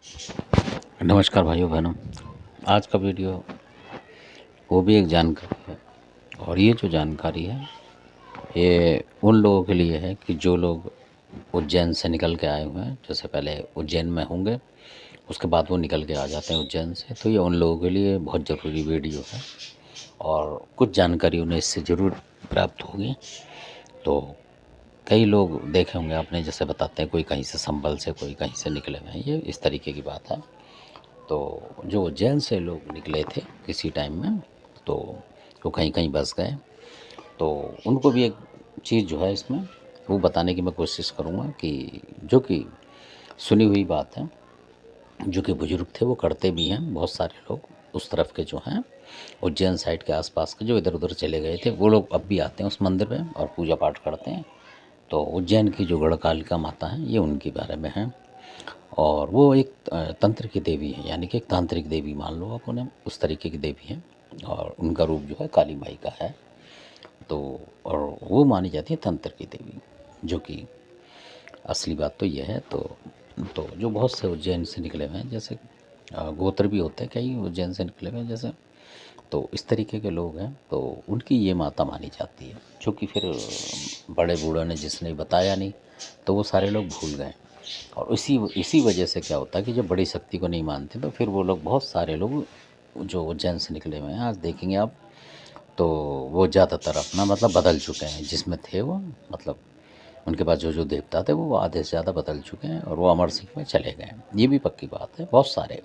नमस्कार भाइयों बहनों। आज का वीडियो वो भी एक जानकारी है, और ये जो जानकारी है ये उन लोगों के लिए है कि जो लोग उज्जैन से निकल के आए हुए हैं। जैसे पहले उज्जैन में होंगे, उसके बाद वो निकल के आ जाते हैं उज्जैन से, तो ये उन लोगों के लिए बहुत ज़रूरी वीडियो है और कुछ जानकारी उन्हें इससे ज़रूर प्राप्त होगी। तो कई लोग देखे होंगे आपने, जैसे बताते हैं कोई कहीं से संभल से, कोई कहीं से निकले हुए हैं, ये इस तरीके की बात है। तो जो उज्जैन से लोग निकले थे किसी टाइम में, तो वो कहीं कहीं बस गए, तो उनको भी एक चीज़ जो है इसमें वो बताने की मैं कोशिश करूँगा कि जो कि सुनी हुई बात है, जो कि बुज़ुर्ग थे वो करते भी हैं। बहुत सारे लोग उस तरफ के जो हैं उज्जैन साइड के आसपास के जो इधर उधर चले गए थे, वो लोग अब भी आते हैं उस मंदिर में और पूजा पाठ करते हैं। तो उज्जैन की जो गढ़कालिका माता हैं ये उनके बारे में है, और वो एक तंत्र की देवी है, यानी कि एक तांत्रिक देवी मान लो आप उन्हें, उस तरीके की देवी हैं। और उनका रूप जो है काली माई का है। तो और वो मानी जाती है तंत्र की देवी, जो कि असली बात तो ये है। तो जो बहुत से उज्जैन से निकले हुए हैं, जैसे गोत्र भी होते हैं कई उज्जैन से निकले हुए हैं जैसे, तो इस तरीके के लोग हैं, तो उनकी ये माता मानी जाती है। जो कि फिर बड़े बूढ़ों ने जिसने बताया नहीं, तो वो सारे लोग भूल गए। और इसी वजह से क्या होता है कि जब बड़ी शक्ति को नहीं मानते, तो फिर वो लोग, बहुत सारे लोग जो उज्जैन से निकले हुए हैं, आज देखेंगे आप, तो वो ज़्यादातर अपना मतलब बदल चुके हैं। जिसमें थे वो, मतलब उनके पास जो जो देवता थे वो आधे से ज़्यादा बदल चुके हैं और वो अमर सिंह में चले गए हैं। ये भी पक्की बात है, बहुत सारे।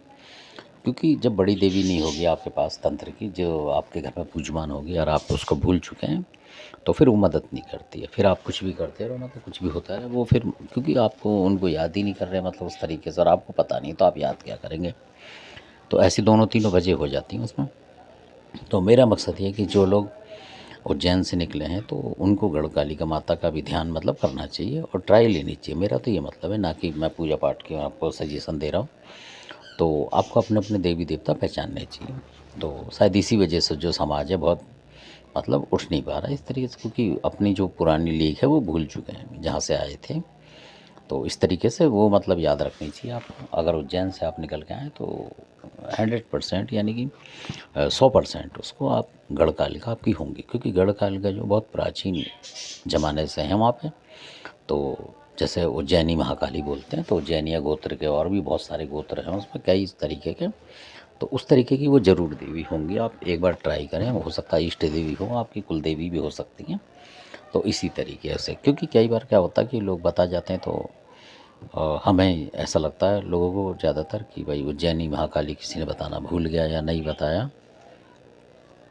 क्योंकि जब बड़ी देवी नहीं होगी आपके पास तंत्र की, जो आपके घर में पूजमान होगी, और आप उसको भूल चुके हैं, तो फिर वो मदद नहीं करती है। फिर आप कुछ भी करते रहो, मतलब कुछ भी होता है वो फिर, क्योंकि आपको उनको याद ही नहीं कर रहे, मतलब उस तरीके से, और आपको पता नहीं, तो आप याद क्या करेंगे। तो ऐसी दोनों तीनों वजह हो जाती हैं उसमें। तो मेरा मकसद ये है कि जो लोग उज्जैन से निकले हैं, तो उनको गढ़कालिका माता का भी ध्यान मतलब करना चाहिए और ट्राई लेनी चाहिए। मेरा तो ये मतलब है, ना कि मैं पूजा पाठ की आपको सजेशन दे रहा हूँ। तो आपको अपने अपने देवी देवता पहचानने चाहिए। तो शायद इसी वजह से जो समाज है बहुत मतलब उठ नहीं पा रहा है इस तरीके से, क्योंकि अपनी जो पुरानी लीग है वो भूल चुके हैं जहाँ से आए थे। तो इस तरीके से वो मतलब याद रखनी चाहिए आपको। अगर उज्जैन से आप निकल के आएँ, तो 100% यानी कि 100% उसको आप गढ़कालिका आपकी होंगी, क्योंकि गढ़कालिका जो बहुत प्राचीन ज़माने से है वहाँ पे। तो जैसे उज्जैनी महाकाली बोलते हैं, तो उज्जैनिया गोत्र के और भी बहुत सारे गोत्र हैं उसमें, कई इस तरीके के। तो उस तरीके की वो ज़रूर देवी होंगी। आप एक बार ट्राई करें, हो सकता है इष्ट देवी हो, आपकी कुल देवी भी हो सकती हैं। तो इसी तरीके से, क्योंकि कई बार क्या होता है कि लोग बता जाते हैं, तो हमें ऐसा लगता है लोगों को ज़्यादातर कि भाई उज्जैनी महाकाली किसी ने बताना भूल गया या नहीं बताया।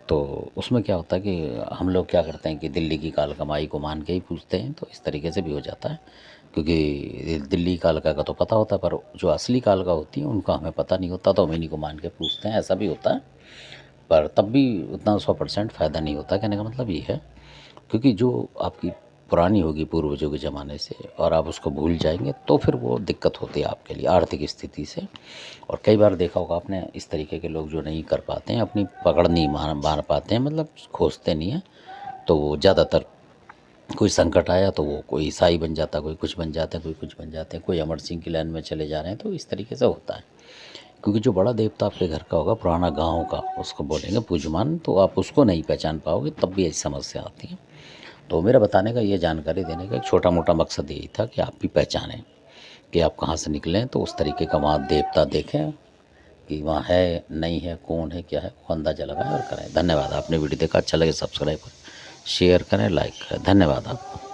तो उसमें क्या होता है कि हम लोग क्या करते हैं कि दिल्ली की कालका माई को मान के ही पूछते हैं, तो इस तरीके से भी हो जाता है। क्योंकि दिल्ली कालका का तो पता होता है, पर जो असली कालका होती है उनका हमें पता नहीं होता, तो हम इन्हीं को मान के पूछते हैं, ऐसा भी होता है। पर तब भी उतना 100% फ़ायदा नहीं होता। कहने का मतलब ये है, क्योंकि जो आपकी पुरानी होगी पूर्वजों के ज़माने से, और आप उसको भूल जाएंगे, तो फिर वो दिक्कत होती है आपके लिए आर्थिक स्थिति से। और कई बार देखा होगा आपने, इस तरीके के लोग जो नहीं कर पाते हैं, अपनी पकड़ नहीं मार पाते हैं, मतलब खोजते नहीं हैं, तो वो ज़्यादातर कोई संकट आया तो वो कोई ईसाई बन जाता है, कोई कुछ बन जाते हैं, कोई कुछ बन जाते हैं, कोई अमर सिंह की लाइन में चले जा रहे हैं। तो इस तरीके से होता है, क्योंकि जो बड़ा देवता आपके घर का होगा, पुराना गाँव का, उसको बोलेंगे पूजमान, तो आप उसको नहीं पहचान पाओगे, तब भी ऐसी समस्या आती है। तो मेरा बताने का, ये जानकारी देने का एक छोटा मोटा मकसद यही था कि आप भी पहचानें कि आप कहाँ से निकले हैं, तो उस तरीके का वहाँ देवता देखें कि वहाँ है नहीं है, कौन है क्या है, वो अंदाज़ा लगाएं और करें। धन्यवाद। आपने वीडियो देखा, अच्छा लगे सब्सक्राइब करें, शेयर करें, लाइक करें। धन्यवाद आपका।